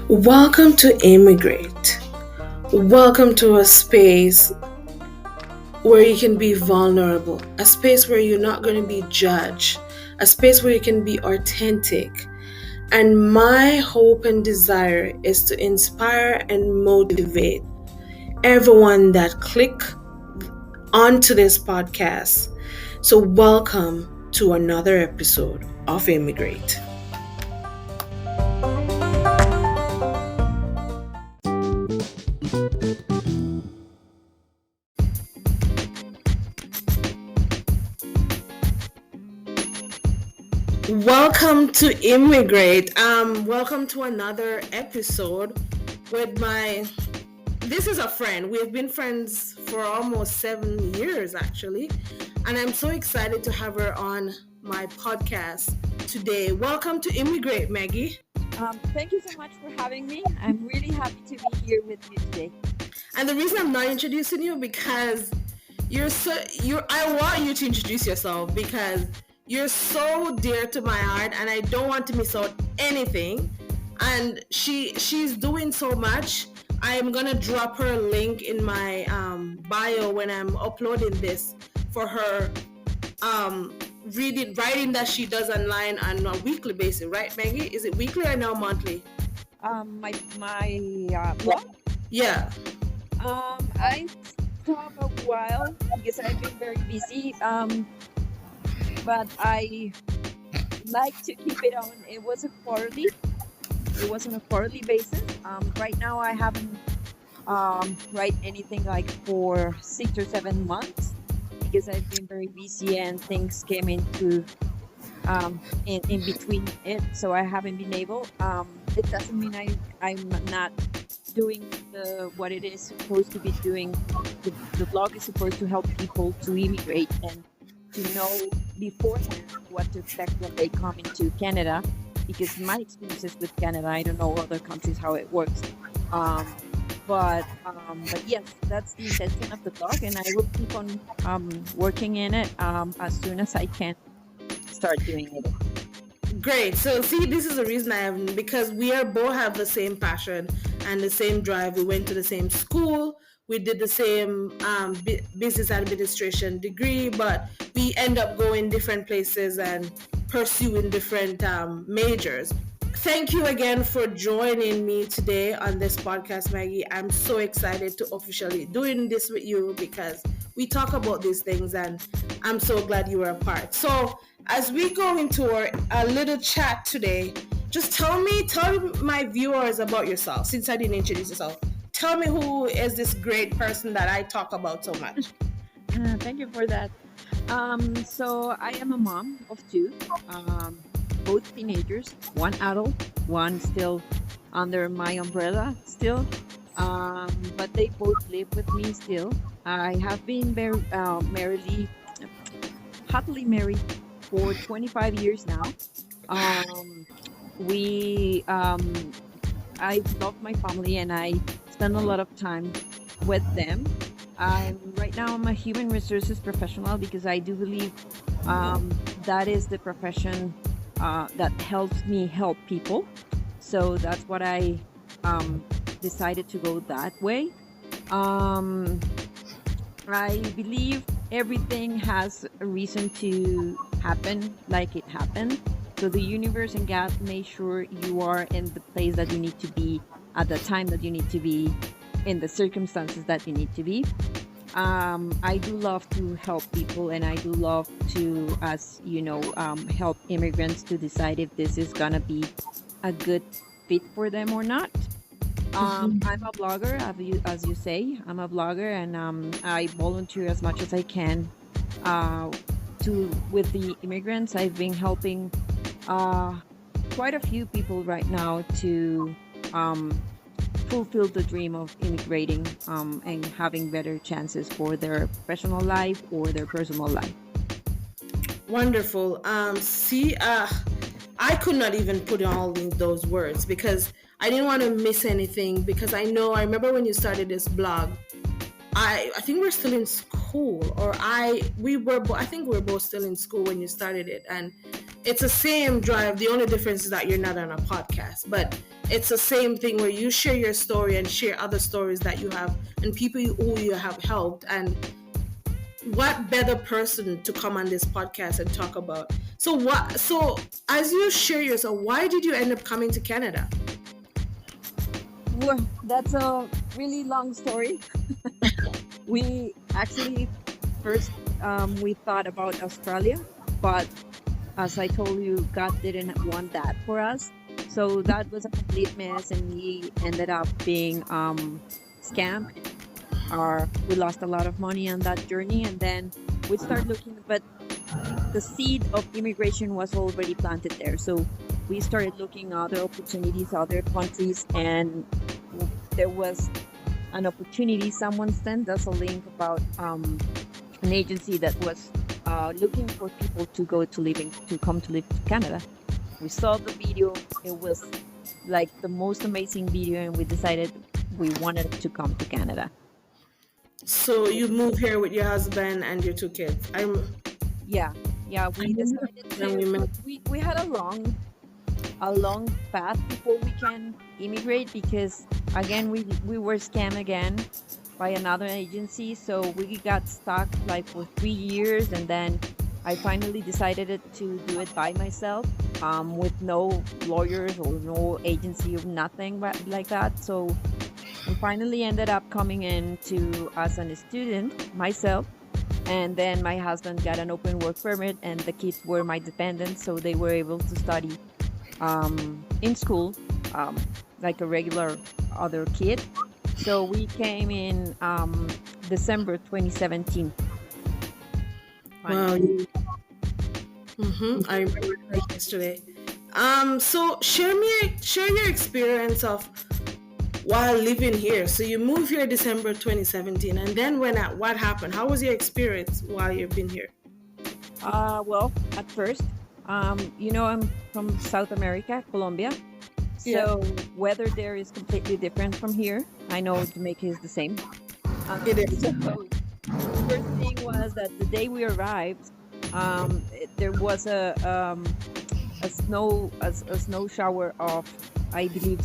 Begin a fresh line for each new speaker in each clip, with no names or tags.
Welcome to Immigrate. Welcome to a space where you can be vulnerable, a space where you're not going to be judged, a space where you can be authentic. And my hope and desire is to inspire and motivate everyone that click onto this podcast. So, welcome to another episode of Immigrate. Welcome to Immigrate. Welcome to another episode with this is a friend. We've been friends for almost 7 years actually. And I'm so excited to have her on my podcast today. Welcome to Immigrate, Maggie.
Thank you so much for having me. I'm really happy to be here with you today.
And the reason I'm not introducing you because I want you to introduce yourself because you're so dear to my heart and I don't want to miss out anything. And she's doing so much. I am gonna drop her link in my bio when I'm uploading this for her writing that she does online on a weekly basis, right, Maggie? Is it weekly or now monthly?
My blog.
Yeah.
I took a while because I've been very busy. But I like to keep it on. It was on a quarterly basis. Right now I haven't write anything like for 6 or 7 months because I've been very busy and things came into in between it, so I haven't been able. It doesn't mean I'm not doing what it is supposed to be doing. The blog is supposed to help people to immigrate and to know beforehand what to expect when they come into Canada, because my experiences with Canada, I don't know other countries how it works. But yes, that's the intention of the blog, and I will keep on working in it as soon as I can start doing it.
Great. So see, this is the reason I have, because we are both have the same passion and the same drive. We went to the same school. We did the same business administration degree, but we end up going different places and pursuing different majors. Thank you again for joining me today on this podcast, Maggie. I'm so excited to officially doing this with you because we talk about these things and I'm so glad you were a part. So as we go into a little chat today, just tell my viewers about yourself since I didn't introduce yourself. Tell me who is this great person that I talk about so much.
Thank you for that. So I am a mom of two, both teenagers, one adult, one still under my umbrella still. But they both live with me still. I have been very happily married for 25 years now. We I love my family and I spend a lot of time with them. Right now I'm a human resources professional because I do believe that is the profession that helps me help people. So that's what I decided to go that way. I believe everything has a reason to happen like it happened. So the universe and God make sure you are in the place that you need to be at the time that you need to be, in the circumstances that you need to be. I do love to help people, and I do love to, as you know, help immigrants to decide if this is gonna be a good fit for them or not. I'm a blogger, as you say. I'm a blogger, and I volunteer as much as I can with the immigrants. I've been helping quite a few people right now to fulfill the dream of immigrating and having better chances for their professional life or their personal life.
Wonderful. I could not even put all in those words because I didn't want to miss anything, because I remember when you started this blog, I think we're still in school, or I think we were both still in school when you started it, and it's the same drive. The only difference is that you're not on a podcast, but it's the same thing where you share your story and share other stories that you have and people who you have helped. And what better person to come on this podcast and talk about? So as you share yourself, why did you end up coming to Canada?
Well, that's a really long story. We actually first we thought about Australia, but as I told you, God didn't want that for us. So that was a complete mess, and we ended up being scammed. We lost a lot of money on that journey, and then we started looking, but the seed of immigration was already planted there. So we started looking other opportunities, other countries, and there was an opportunity. Someone sent us a link about an agency that was looking for people to come to live to Canada. We saw the video. It was like the most amazing video, and we decided we wanted to come to Canada.
So you moved here with your husband and your two kids.
Yeah, we decided we had a long path before we can immigrate, because again we were scammed again by another agency. So we got stuck like for 3 years, and then I finally decided to do it by myself, with no lawyers or no agency or nothing like that. So I finally ended up coming in as a student myself, and then my husband got an open work permit, and the kids were my dependents, so they were able to study in school like a regular other kid. So we came in December 2017.
Wow. I remember that yesterday. So share your experience of while living here. So you moved here December 2017, and then what happened? How was your experience while you've been here?
Well, at first, I'm from South America, Colombia. So weather there is completely different from here. I know Jamaica is the same.
It is.
So the first thing was that the day we arrived, there was a snow shower of, I believe,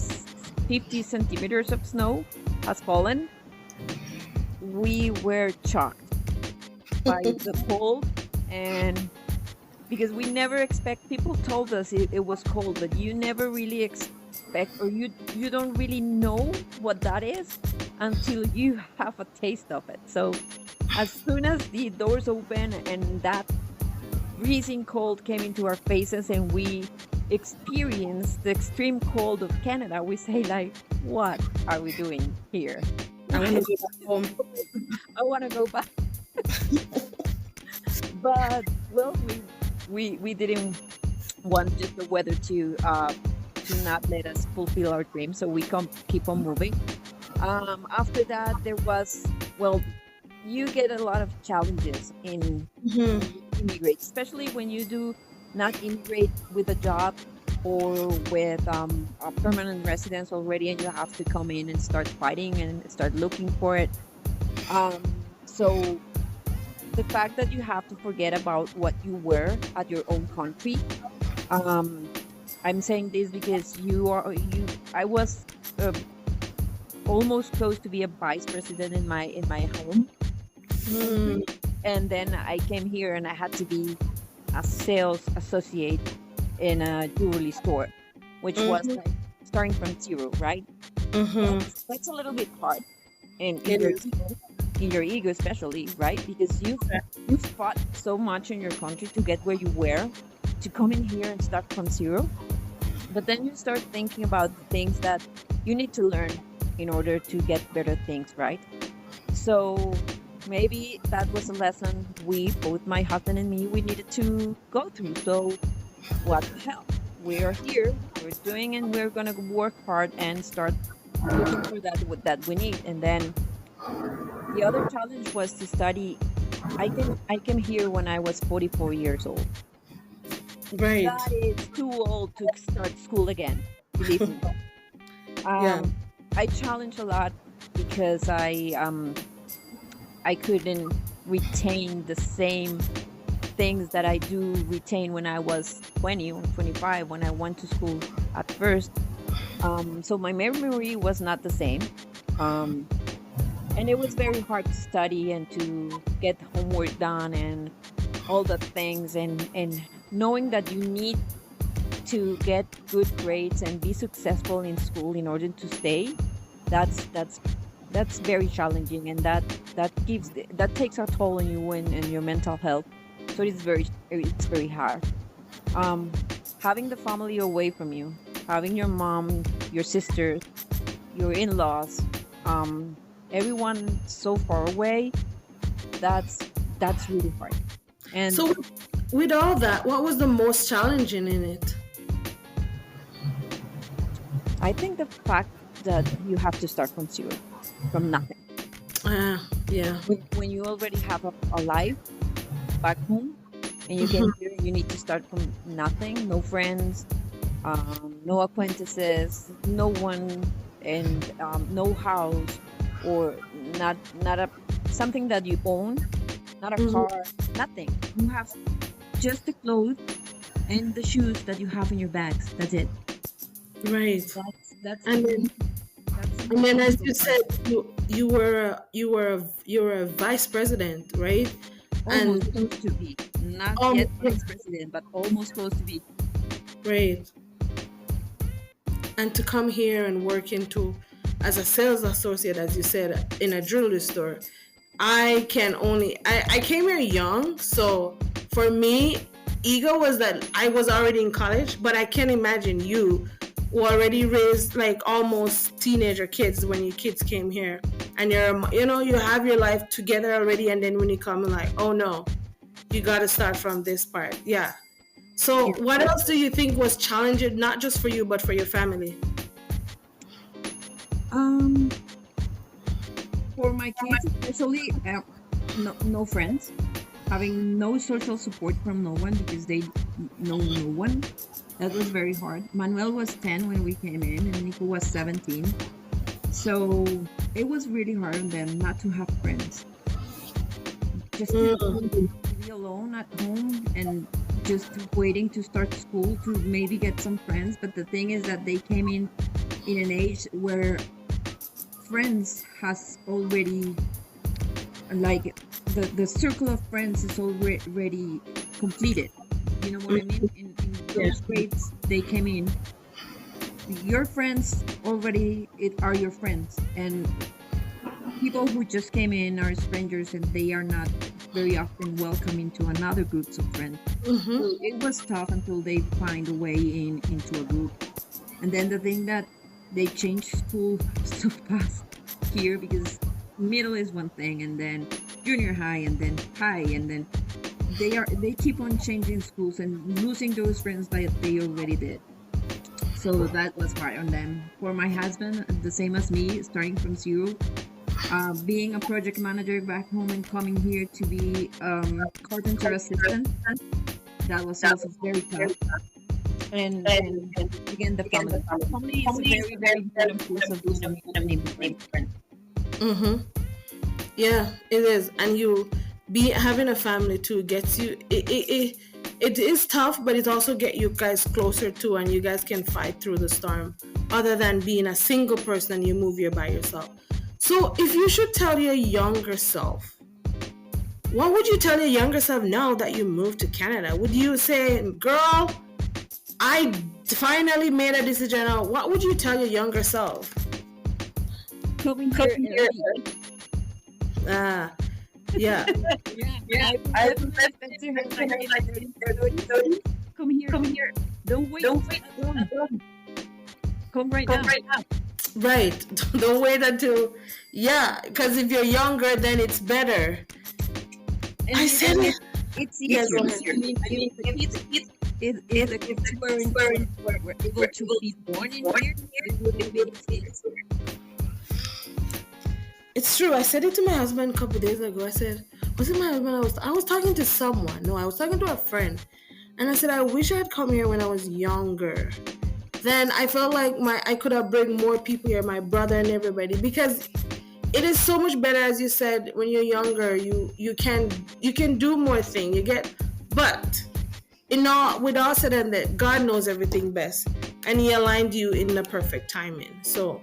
50 centimeters of snow has fallen. We were shocked by the cold, and because we never expect, people told us it was cold, but you never really expect, or you don't really know what that is until you have a taste of it. So as soon as the doors open and that freezing cold came into our faces and we experienced the extreme cold of Canada, we say like, what are we doing here?
I want to go back home.
I want to go back. But well, we didn't want just the weather to not let us fulfill our dreams, so we keep on moving. After that, there was, well, you get a lot of challenges in immigrate, especially when you do not immigrate with a job or with a permanent residence already, and you have to come in and start fighting and start looking for it. So the fact that you have to forget about what you were at your own country. I'm saying this because I was almost close to be a vice president in my home. And then I came here and I had to be a sales associate in a jewelry store, which was like starting from zero, right? That's a little bit hard, and in your ego especially, right? Because you fought so much in your country to get where you were, to come in here and start from zero. But then you start thinking about the things that you need to learn in order to get better things, right? So maybe that was a lesson both my husband and me, we needed to go through. So what the hell? We are here, we're doing, and we're gonna work hard and start looking for that we need. And then the other challenge was to study. I came here when I was 44 years old.
Right.
That is too old to start school again, believe me. I challenge a lot because I couldn't retain the same things that I do retain when I was 20 or 25 when I went to school at first. So my memory was not the same. Um, and it was very hard to study and to get homework done and all the things, and knowing that you need to get good grades and be successful in school in order to stay. That's that's that's very challenging, and that takes a toll on you and your mental health. So it's very hard. um Having the family away from you, having your mom, your sisters, your in-laws, um everyone so far away, that's that's really hard. And
So, with all that, what was the most challenging in it?
I think the fact that you have to start from zero, from nothing.
Yeah.
When you already have a life back home, and you get
Mhm.
here, you need to start from nothing. No friends, no acquaintances, no one, and no house, or not a something that you own, not a
Mhm.
car, nothing. You have just the clothes and the shoes that you have in your bags. That's it.
Right.
That's
And then,
the
and
most
then, as you
difficult part.
said, you were a vice president, right?
Almost
And
close to be. Not
um,
yet vice president, but almost close to be.
right. And to come here and work into as a sales associate, as you said, in a jewelry store, I came here young, so for me, ego was that I was already in college, but I can imagine you who already raised like almost teenager kids when your kids came here, and you have your life together already, and then when you come, like, oh no, you got to start from this part. Yeah. So
Yeah.
what else do you think was challenging, not just for you but for your family?
Um, for my kids especially, no friends, having no social support from no one because they know no one. That was very hard. Manuel was 10 when we came in, and Nico was 17. So it was really hard on them not to have friends. Just
Mm,
to be alone at home and just waiting to start school to maybe get some friends. But the thing is that they came in an age where friends has already, like, the circle of friends is already completed. You know what I mean? In
yeah.
those grades they came in, your friends already are your friends, and people who just came in are strangers, and they are not very often welcome into another groups of friends.
Mm-hmm.
So it was tough until they find a way into a group. And then the thing that they changed school so fast here, because middle is one thing, and then junior high, and then high, and then they keep on changing schools and losing those friends that they already did. So that was hard on them. For my husband, the same as me, starting from zero, being a project manager back home and coming here to be carpenter assistant, that was also very tough. And again, the family. Family is a very, very important piece of being an immigrant.
Mm-hmm. Yeah, it is. And you be having a family too gets you it is tough, but it also get you guys closer too, and you guys can fight through the storm other than being a single person and you move here by yourself. So if you should tell your younger self, what would you tell your younger self now that you moved to Canada? Would you say, girl, I finally made a decision? Or what would you tell your younger self?
Coming here early.
Ah, yeah.
Yeah, I would definitely say to her, like, 30, come here. Don't wait. Come right now.
Right. Don't wait until, yeah, because if you're younger, then it's better.
And
I said it.
it's
Yes,
easier.
go ahead.
I mean, if the kids were able to be born in here, it would be easier.
It's true. I said it to my husband a couple days ago. I said, was it my husband? I was talking to someone. No, I was talking to a friend. And I said, I wish I had come here when I was younger. Then I felt like I could have bring more people here, my brother and everybody, because it is so much better, as you said, when you're younger. You can do more things. You get But with all said and that, God knows everything best, and He aligned you in the perfect timing. So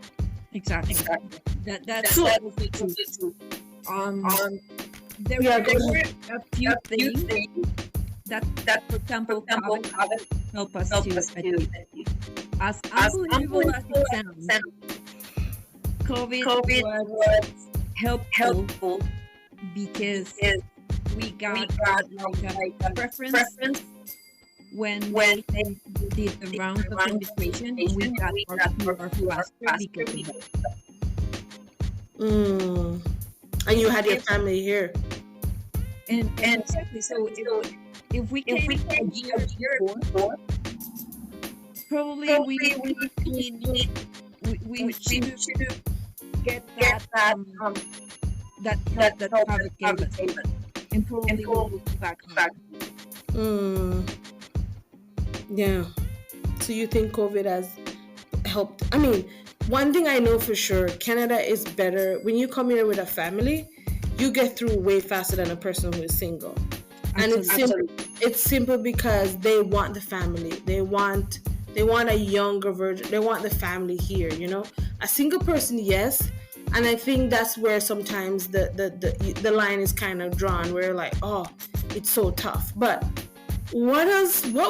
Exactly. That's
So-
also true. There
Yeah,
were
go ahead.
a few things that, for example, COVID help us to achieve. As unbelievable as it sounds, COVID was helpful because we got like a preference when they did the rounds of administration. We got our faster because of that.
And you had your family here.
And exactly. So if we came a year before, probably we should get that help that COVID gave us, and probably we'll go back home.
Yeah. So you think COVID has helped? I mean, one thing I know for sure, Canada is better. When you come here with a family, you get through way faster than a person who is single. And it's simple because they want the family. They want a younger version. They want the family here, you know? A single person, yes. And I think that's where sometimes the line is kind of drawn, where like, oh, it's so tough. But what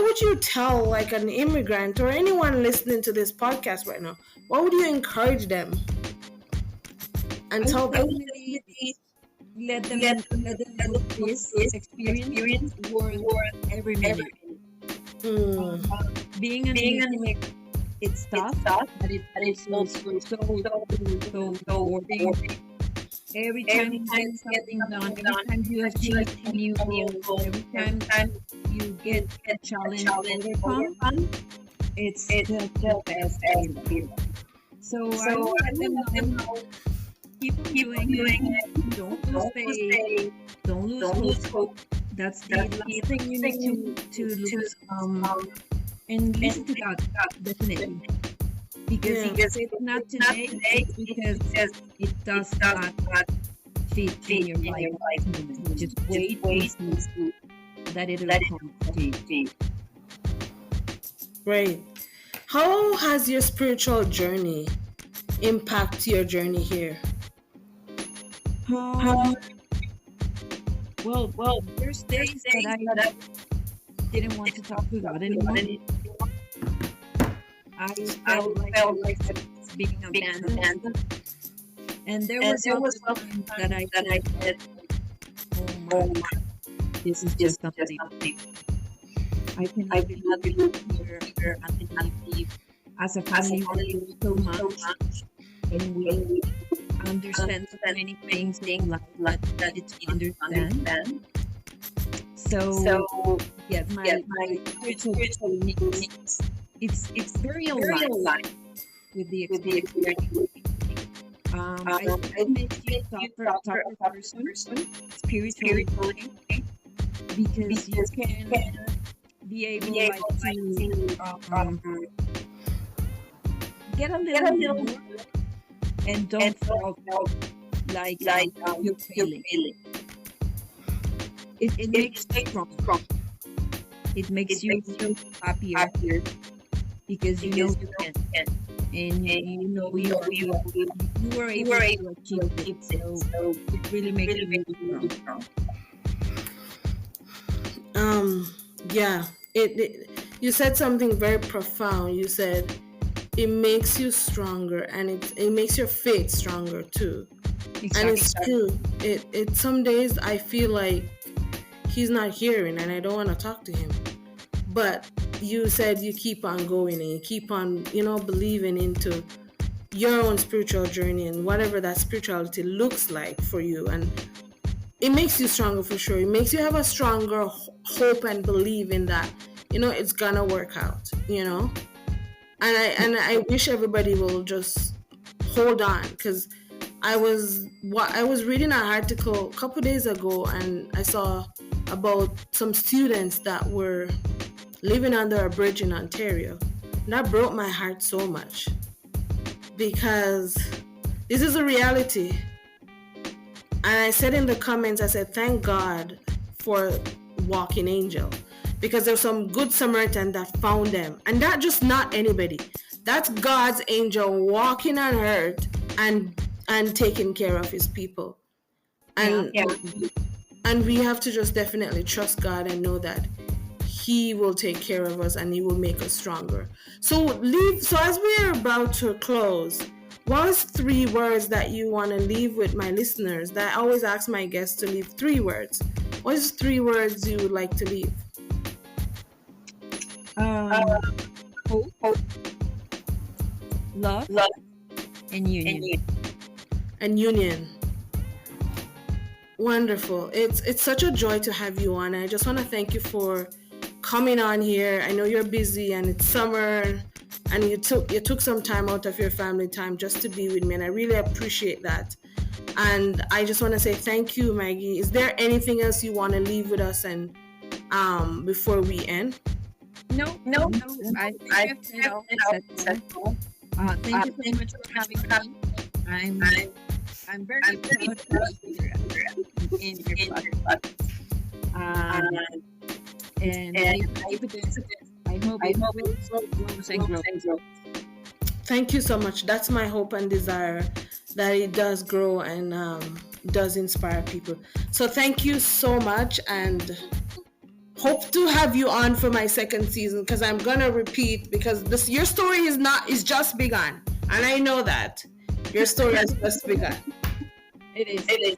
would you tell like an immigrant or anyone listening to this podcast right now? What would you encourage them and tell them?
Let them look this experience worth every minute. Being an immigrant, it's tough, but it's also so rewarding. Every time you get something done, every time you achieve a new goal, every time you get a challenge overcome, it's the best feeling. So I will let them know, keep on doing it, don't lose faith, don't lose hope. That's the last thing you need to lose. And listen to God, definitely. Because it's not today, it's because it does not fit in your life moment. Just wait and see that it will come to you.
Right. How has your spiritual journey impacted your journey here?
Well, there's days that I didn't want to talk to God anymore. I felt like being abandoned. And there was also times that I said, oh my, this is just something. I cannot live here. I cannot live as a family. We do so much, and we understand so many things in life that it's understand. So yes, my spiritual needs. It's very aligned with the experience. I think it makes you tougher person spiritually, because you can be able to get a little more and don't feel like you're failing. It makes you strong. It makes you happier because you know you can, and you know you were able to achieve it. So it really makes you really strong.
Yeah. You said something very profound. You said it makes you stronger, and it makes your faith stronger too. Exactly. And it's true. It some days I feel like he's not hearing, and I don't want to talk to him. But you said you keep on going, and you keep on, believing into your own spiritual journey and whatever that spirituality looks like for you, and it makes you stronger for sure. It makes you have a stronger hope and believe in that, it's gonna work out, and I wish everybody will just hold on, because I was reading an article a couple days ago, and I saw about some students that were living under a bridge in Ontario. And that broke my heart so much, because this is a reality. And I said in the comments, I said, thank God for walking angel, because there's some good Samaritan that found them, and that just not anybody. That's God's angel walking on earth and taking care of his people. And and we have to just definitely trust God and know that he will take care of us and he will make us stronger. So as we are about to close, what is 3 words that you want to leave with my listeners? That I always ask my guests to leave 3 words. What is 3 words you would like to leave?
Hope, love, and union.
And union. Wonderful. It's such a joy to have you on. I just want to thank you for coming on here. I know you're busy and it's summer, and you took some time out of your family time just to be with me, and I really appreciate that. And I just want to say thank you, Maggie. Is there anything else you want to leave with us and before we end?
No. I think you have said all. Thank you so much for having me. I'm very proud to be here in your podcast. And I hope it grows and grows.
Thank you so much. That's my hope and desire, that it does grow and does inspire people. So thank you so much, and hope to have you on for my 2nd season, because I'm gonna repeat, because your story is just begun, and I know that your story has just begun.
It is.